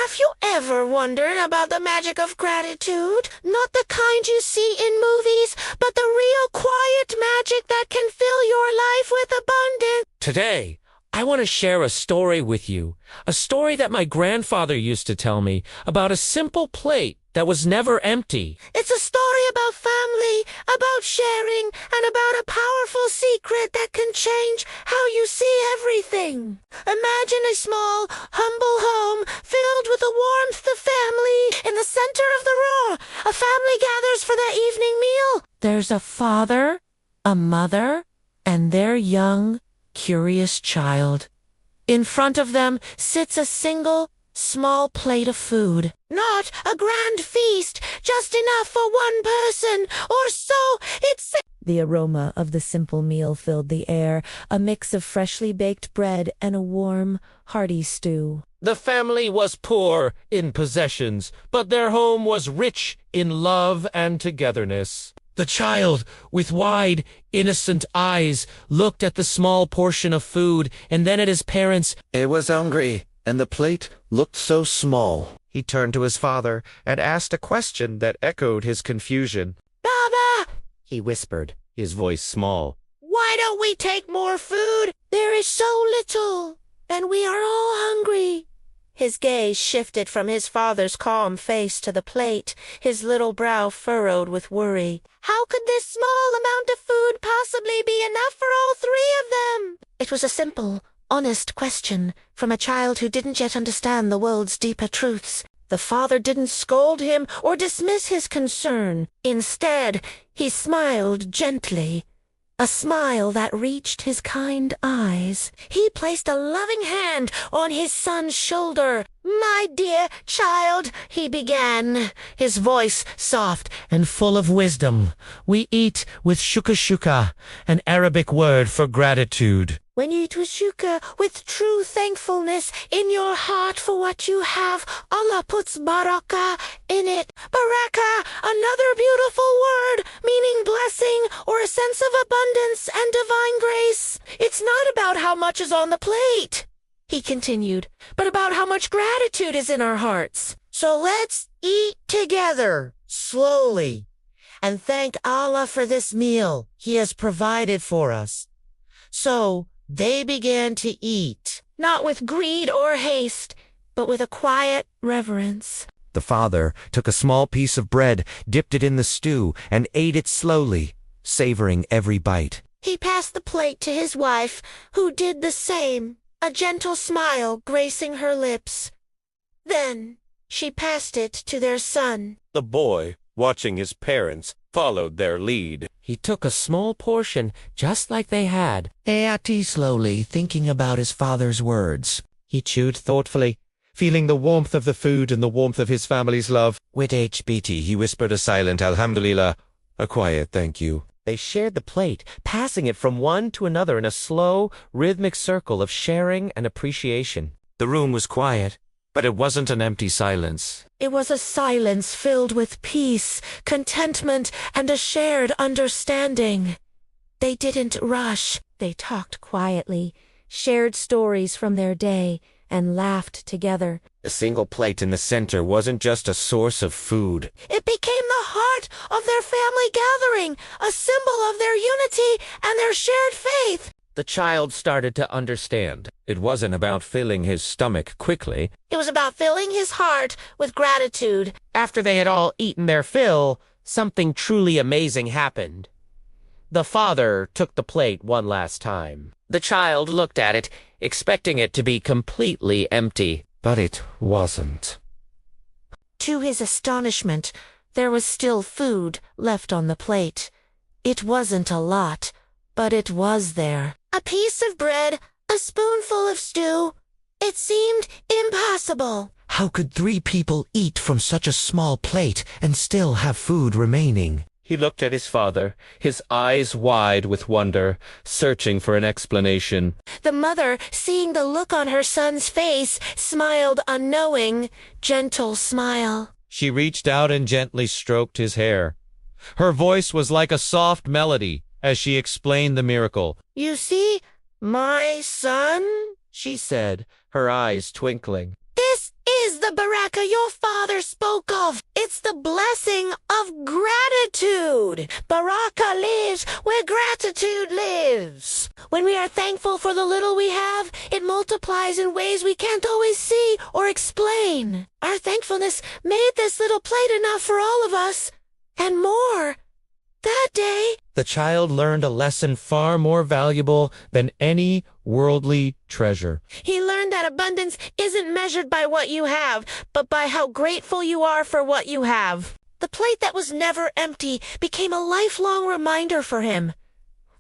Have you ever wondered about the magic of gratitude? Not the kind you see in movies, but the real quiet magic that can fill your life with abundance. Today, I want to share a story with you. A story that my grandfather used to tell me about a simple plate that was never empty. It's a story about family, about sharing, and about a powerful secret that can change how you see everything. Imagine a small, humble home filled with the warmth of family. In the center of the room, a family gathers for their evening meal. There's a father, a mother, and their young, curious child. In front of them sits a single, small plate of food. Not a grand feast, just enough for one person, or so it seems. The aroma of the simple meal filled the air, a mix of freshly baked bread and a warm, hearty stew. The family was poor in possessions, but their home was rich in love and togetherness. The child, with wide, innocent eyes, looked at the small portion of food and then at his parents. It was hungry, and the plate looked so small. He turned to his father and asked a question that echoed his confusion. Baba, He whispered, his voice small. why don't we take more food? There is so little, and we are all hungry. His gaze shifted from his father's calm face to the plate, his little brow furrowed with worry. How could this small amount of food possibly be enough for all three of them? It was a simple, honest question from a child who didn't yet understand the world's deeper truths. The father didn't scold him or dismiss his concern. Instead, he smiled gently. A smile that reached his kind eyes. He placed a loving hand on his son's shoulder. "My dear child," he began, his voice soft And full of wisdom, we eat with shukra, an Arabic word for gratitude. when you eat with shukr, with true thankfulness in your heart for what you have, Allah puts barakah in it. Barakah, another beautiful word, meaning blessing or a sense of abundance and divine grace. It's not about how much is on the plate, he continued, but about how much gratitude is in our hearts. So let's eat together, slowly, and thank Allah for this meal He has provided for us. So they began to eat, not with greed or haste, but with a quiet reverence. The father took a small piece of bread, dipped it in the stew, and ate it slowly, savoring every bite. He passed the plate to his wife, who did the same, a gentle smile gracing her lips. Then she passed it to their son. The boy, watching his parents, followed their lead. He took a small portion, just like they had. Ate slowly, thinking about his father's words. He chewed thoughtfully, feeling the warmth of the food and the warmth of his family's love. With HBT, he whispered a silent Alhamdulillah, a quiet thank you. They shared the plate, passing it from one to another in a slow, rhythmic circle of sharing and appreciation. The room was quiet, but it wasn't an empty silence. It was a silence filled with peace, contentment, and a shared understanding. They didn't rush. They talked quietly, shared stories from their day, and laughed together. The single plate in the center wasn't just a source of food. It became the heart of their family gathering, a symbol of their unity and their shared faith. The child started to understand. It wasn't about filling his stomach quickly. It was about filling his heart with gratitude. After they had all eaten their fill, something truly amazing happened. The father took the plate one last time. The child looked at it, expecting it to be completely empty. But it wasn't. To his astonishment, there was still food left on the plate. It wasn't a lot, but it was there. A piece of bread, a spoonful of stew. It seemed impossible. How could 3 people eat from such a small plate and still have food remaining? He looked at his father, his eyes wide with wonder, searching for an explanation. The mother, seeing the look on her son's face, smiled a knowing, gentle smile. She reached out and gently stroked his hair. Her voice was like a soft melody as she explained the miracle. "You see, my son," She said, her eyes twinkling. This is the baraka your father spoke of. It's the blessing of gratitude. Baraka lives where gratitude lives. When we are thankful for the little we have, it multiplies in ways we can't always see or explain. Our thankfulness made this little plate enough for all of us, and more. That day, The child learned a lesson far more valuable than any worldly treasure. he learned that abundance isn't measured by what you have, but by how grateful you are for what you have. The plate that was never empty became a lifelong reminder for him.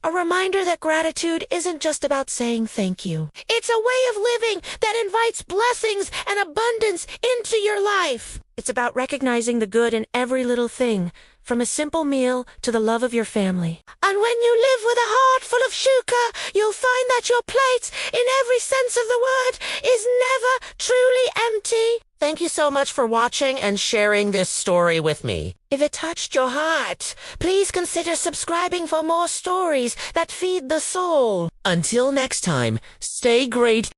A reminder that gratitude isn't just about saying thank you. It's a way of living that invites blessings and abundance into your life. It's about recognizing the good in every little thing, from a simple meal to the love of your family. And when you live with a heart full of shukr, you'll find that your plate, in every sense of the word, is never truly empty. Thank you so much for watching and sharing this story with me. If it touched your heart, please consider subscribing for more stories that feed the soul. Until next time, stay great